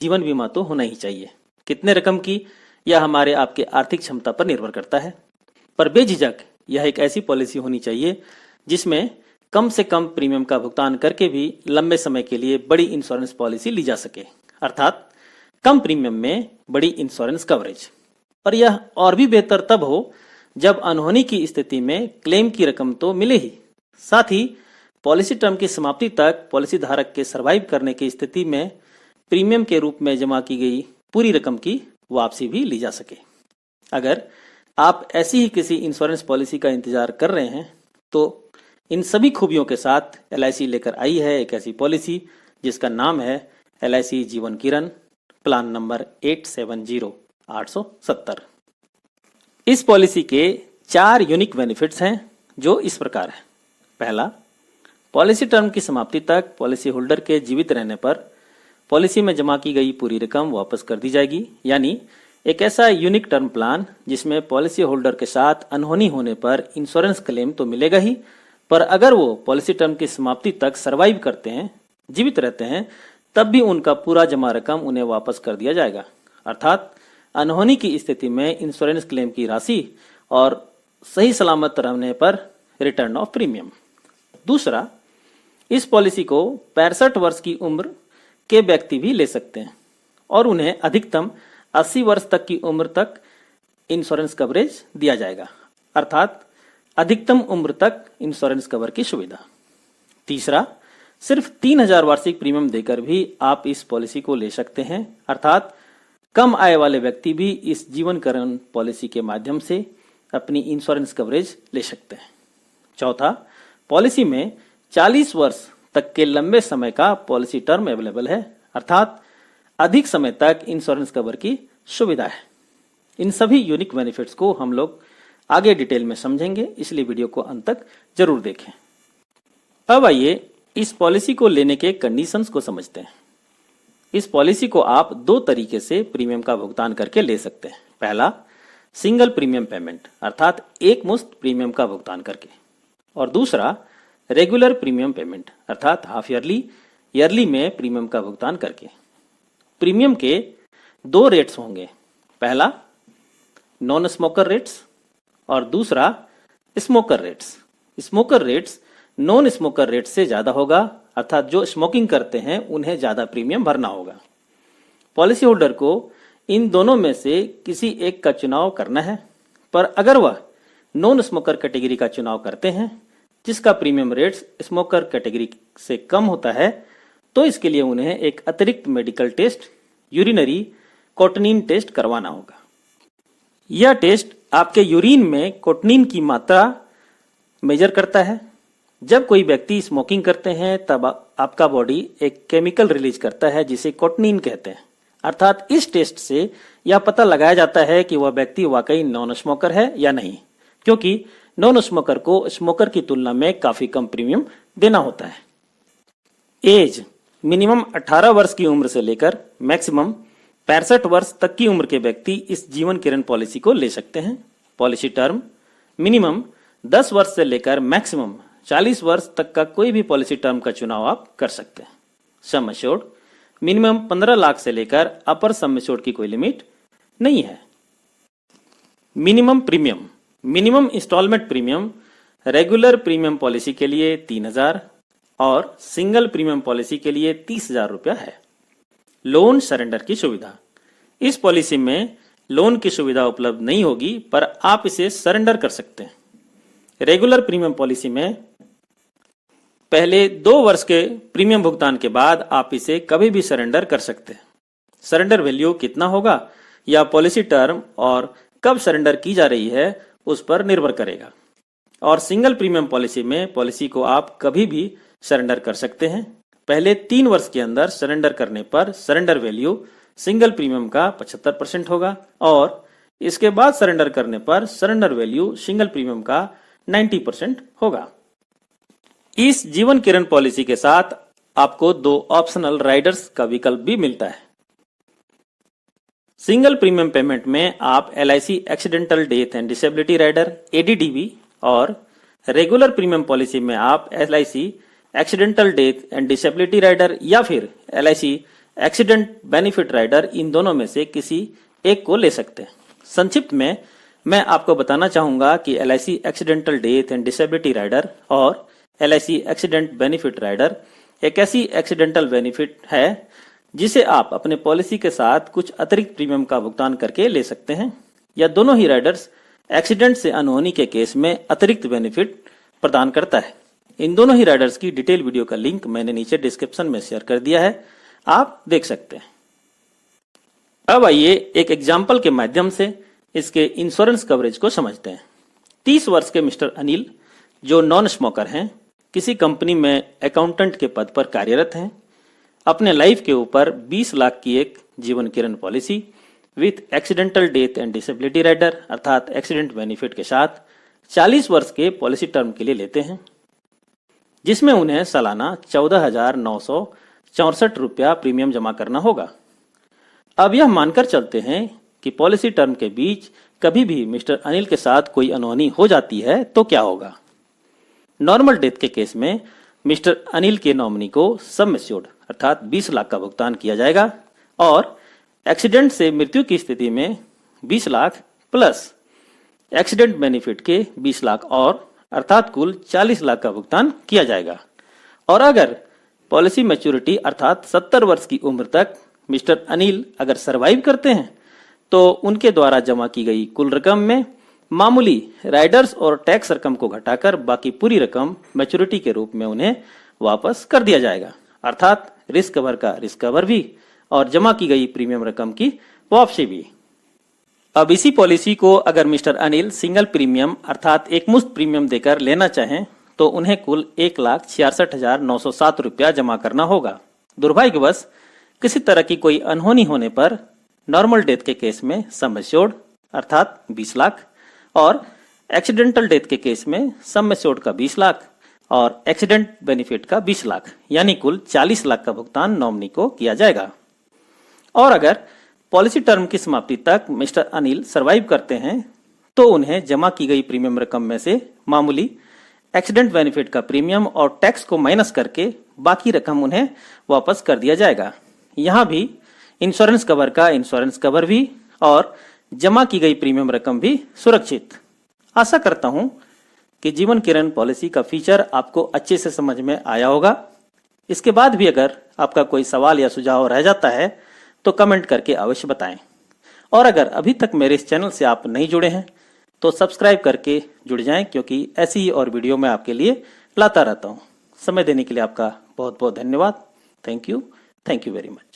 जीवन बीमा तो होना ही चाहिए। कितने रकम की यह हमारे आपके आर्थिक क्षमता पर निर्भर करता है, पर बेझिझक यह एक ऐसी पॉलिसी होनी चाहिए जिसमें कम से कम प्रीमियम का भुगतान करके भी लंबे समय के लिए बड़ी इंश्योरेंस पॉलिसी ली जा सके, अर्थात कम प्रीमियम में बड़ी इंश्योरेंस कवरेज। और यह और भी बेहतर तब हो जब अनहोनी की स्थिति में क्लेम की रकम तो मिले ही, साथ ही पॉलिसी टर्म की समाप्ति तक पॉलिसी धारक के सर्वाइव करने की स्थिति में प्रीमियम के रूप में जमा की गई पूरी रकम की वापसी भी ली जा सके। अगर आप ऐसी ही किसी इंश्योरेंस पॉलिसी का इंतजार कर रहे हैं तो इन सभी खूबियों के साथ LIC लेकर आई है एक ऐसी पॉलिसी जिसका नाम है LIC जीवन किरण, प्लान नंबर 870870। इस पॉलिसी के 4 यूनिक बेनिफिट्स हैं जो इस प्रकार है। पहला, पॉलिसी टर्म की समाप्ति तक पॉलिसी होल्डर के जीवित रहने पर पॉलिसी में जमा की गई पूरी रकम वापस कर दी जाएगी, यानी एक ऐसा यूनिक टर्म प्लान जिसमें पॉलिसी होल्डर के साथ अनहोनी होने पर इंश्योरेंस क्लेम तो मिलेगा ही, पर अगर वो पॉलिसी टर्म की समाप्ति तक सरवाइव करते हैं, जीवित रहते हैं, तब भी उनका पूरा जमा रकम उन्हें वापस कर दिया जाएगा, अर्थात अनहोनी की स्थिति में इंश्योरेंस क्लेम की राशि और सही सलामत रहने पर रिटर्न ऑफ प्रीमियम। दूसरा, इस पॉलिसी को 65 वर्ष की उम्र के व्यक्ति भी ले सकते हैं और उन्हें अधिकतम 80 वर्ष तक की उम्र तक इंश्योरेंस कवरेज दिया जाएगा, अर्थात अधिकतम उम्र तक इंश्योरेंस कवर की सुविधा। तीसरा, सिर्फ 3000 वार्षिक प्रीमियम देकर भी आप इस पॉलिसी को ले सकते हैं, अर्थात कम आय वाले व्यक्ति भी इस जीवन करण पॉलिसी के माध्यम से अपनी इंश्योरेंस कवरेज ले सकते हैं। चौथा, पॉलिसी में 40 वर्ष तक के लंबे समय का पॉलिसी टर्म अवेलेबल है, अर्थात अधिक समय तक इंश्योरेंस कवर की सुविधा है। इन सभी यूनिक बेनिफिट्स को हम लोग आगे डिटेल में समझेंगे, इसलिए वीडियो को अंत तक जरूर देखें। अब आइए इस पॉलिसी को लेने के कंडीशंस को समझते हैं। इस पॉलिसी को आप 2 तरीके से प्रीमियम का भुगतान करके ले सकते हैं। पहला, सिंगल प्रीमियम पेमेंट, अर्थात एक मुश्त प्रीमियम का भुगतान करके, और दूसरा रेगुलर प्रीमियम पेमेंट, अर्थात हाफ ईयरली, ईयरली में प्रीमियम का भुगतान करके। प्रीमियम के 2 रेट्स होंगे, पहला नॉन स्मोकर रेट्स और दूसरा smoker rates. Smoker rates non smoker rate से ज्यादा होगा, अर्थात जो स्मोकिंग करते हैं उन्हें ज्यादा प्रीमियम भरना होगा। पॉलिसी होल्डर को इन दोनों में से किसी एक का चुनाव करना है, पर अगर वह नॉन स्मोकर कैटेगरी का चुनाव करते हैं जिसका प्रीमियम रेट्स स्मोकर कैटेगरी से कम होता है, तो इसके लिए उन्हें एक अतिरिक्त मेडिकल टेस्ट, यूरिनरी कोटनीन टेस्ट करवाना होगा। यह टेस्ट आपके यूरिन में कोटनीन की मात्रा मेजर करता है। जब कोई व्यक्ति स्मोकिंग करते हैं तब आपका बॉडी एक केमिकल रिलीज करता है जिसे कोटनीन कहते हैं, अर्थात इस टेस्ट से यह पता लगाया जाता है कि वह व्यक्ति वाकई नॉन स्मोकर है या नहीं, क्योंकि नॉन स्मोकर को स्मोकर की तुलना में काफी कम प्रीमियम देना होता है। एज मिनिमम 18 वर्ष की उम्र से लेकर मैक्सिमम 65 वर्ष तक की उम्र के व्यक्ति इस जीवन किरण पॉलिसी को ले सकते हैं। पॉलिसी टर्म मिनिमम 10 वर्ष से लेकर मैक्सिमम 40 वर्ष तक का कोई भी पॉलिसी टर्म का चुनाव आप कर सकते हैं। सम एश्योर्ड मिनिमम 15 लाख से लेकर अपर सम एश्योर्ड की कोई लिमिट नहीं है। Minimum premium, minimum installment premium regular premium policy के लिए 3000 और सिंगल प्रीमियम पॉलिसी के लिए 30,000 रुपया है। लोन सरेंडर की सुविधा, इस पॉलिसी में लोन की सुविधा उपलब्ध नहीं होगी, पर आप इसे सरेंडर कर सकते हैं। रेगुलर प्रीमियम पॉलिसी में पहले 2 वर्ष के प्रीमियम भुगतान के बाद आप इसे कभी भी सरेंडर कर सकते हैं। सरेंडर वैल्यू कितना होगा या पॉलिसी टर्म और कब सरेंडर की जा रही है उस पर निर्भर करेगा। और सिंगल प्रीमियम पॉलिसी में पॉलिसी को आप कभी भी सरेंडर कर सकते हैं। पहले 3 वर्ष के अंदर सरेंडर करने पर सरेंडर वैल्यू सिंगल प्रीमियम का 75% होगा और इसके बाद सरेंडर करने पर सरेंडर वैल्यू सिंगल प्रीमियम का 90% होगा। इस जीवन किरण पॉलिसी के साथ आपको 2 ऑप्शनल राइडर्स का विकल्प भी मिलता है। सिंगल प्रीमियम पेमेंट में आप LIC accidental death and disability rider ADDV और रेगुलर प्रीमियम पॉलिसी में आप LIC accidental death and disability rider या फिर LIC एक्सीडेंट बेनिफिट राइडर इन दोनों में से किसी एक को ले सकते हैं। संक्षिप्त में मैं आपको बताना चाहूंगा कि LIC accidental death and disability rider और LIC एक्सीडेंट बेनिफिट राइडर एक ऐसी एक्सीडेंटल बेनिफिट है जिसे आप अपने पॉलिसी के साथ कुछ अतिरिक्त प्रीमियम का भुगतान करके ले सकते हैं। यह दोनों ही राइडर्स एक्सीडेंट से अनहोनी के केस में अतिरिक्त बेनिफिट प्रदान करता है। इन दोनों ही राइडर्स की डिटेल वीडियो का लिंक मैंने नीचे डिस्क्रिप्शन में शेयर कर दिया है, आप देख सकते हैं। अब आइए एक एग्जाम्पल के माध्यम से इसके इंश्योरेंस कवरेज को समझते हैं। 30 वर्ष के मिस्टर अनिल जो नॉन स्मोकर हैं, किसी कंपनी में अकाउंटेंट के पद पर कार्यरत हैं, अपने लाइफ के ऊपर 20 लाख की एक Jeevan Kiran policy with accidental death and disability rider अर्थात एक्सीडेंट बेनिफिट के साथ 40 वर्ष के पॉलिसी टर्म के लिए लेते हैं, जिसमें उन्हें सालाना 14,964 रुपया प्रीमियम जमा करना होगा। अब यह मानकर चलते हैं कि पॉलिसी टर्म के बीच कभी भी मिस्टर अनिल के साथ कोई अनहोनी हो जाती है तो क्या होगा। नॉर्मल डेथ के केस में मिस्टर अनिल के नॉमिनी को सम एश्योर्ड अर्थात 20 लाख का भुगतान किया जाएगा और एक्सीडेंट से मृत्यु की स्थिति में 20 लाख प्लस एक्सीडेंट बेनिफिट के 20 लाख और अर्थात कुल 40 लाख का भुगतान किया जाएगा। और अगर पॉलिसी मैच्योरिटी अर्थात 70 वर्ष की उम्र तक मिस्टर अनिल अगर सरवाइव करते हैं तो उनके द्वारा जमा की गई कुल रकम में मामूली राइडर्स और टैक्स रकम को घटाकर बाकी पूरी रकम मैच्योरिटी के रूप में उन्हें वापस कर दिया जाएगा, अर्थात रिस्क कवर का रिस्क कवर भी और जमा की गई प्रीमियम रकम की वापसी भी। अब इसी पॉलिसी को अगर मिस्टर अनिल सिंगल प्रीमियम अर्थात एक मुश्त प्रीमियम देकर लेना चाहें तो उन्हें कुल 1,66,907 रुपया जमा करना होगा। दुर्भाग्यवश किसी तरह की कोई अनहोनी होने पर नॉर्मल डेथ के केस में सम एश्योर्ड अर्थात 20 लाख और एक्सीडेंटल डेथ के केस में सम एश्योर्ड का 20 लाख और एक्सीडेंट बेनिफिट का 20 लाख यानी कुल 40 लाख का भुगतान नॉमिनी को किया जाएगा। और अगर पॉलिसी टर्म की समाप्ति तक मिस्टर अनिल सरवाइव करते हैं तो उन्हें जमा की गई प्रीमियम रकम में से मामूली एक्सीडेंट बेनिफिट का प्रीमियम और टैक्स को माइनस करके बाकी रकम उन्हें वापस कर दिया जाएगा। यहाँ भी इंश्योरेंस कवर का इंश्योरेंस कवर भी और जमा की गई प्रीमियम रकम भी सुरक्षित। आशा करता हूं कि जीवन किरण पॉलिसी का फीचर आपको अच्छे से समझ में आया होगा। इसके बाद भी अगर आपका कोई सवाल या सुझाव रह जाता है तो कमेंट करके अवश्य बताएं। और अगर अभी तक मेरे इस चैनल से आप नहीं जुड़े हैं तो सब्सक्राइब करके जुड़ जाएं, क्योंकि ऐसी ही और वीडियो मैं आपके लिए लाता रहता हूं। समय देने के लिए आपका बहुत बहुत धन्यवाद। Thank you very much.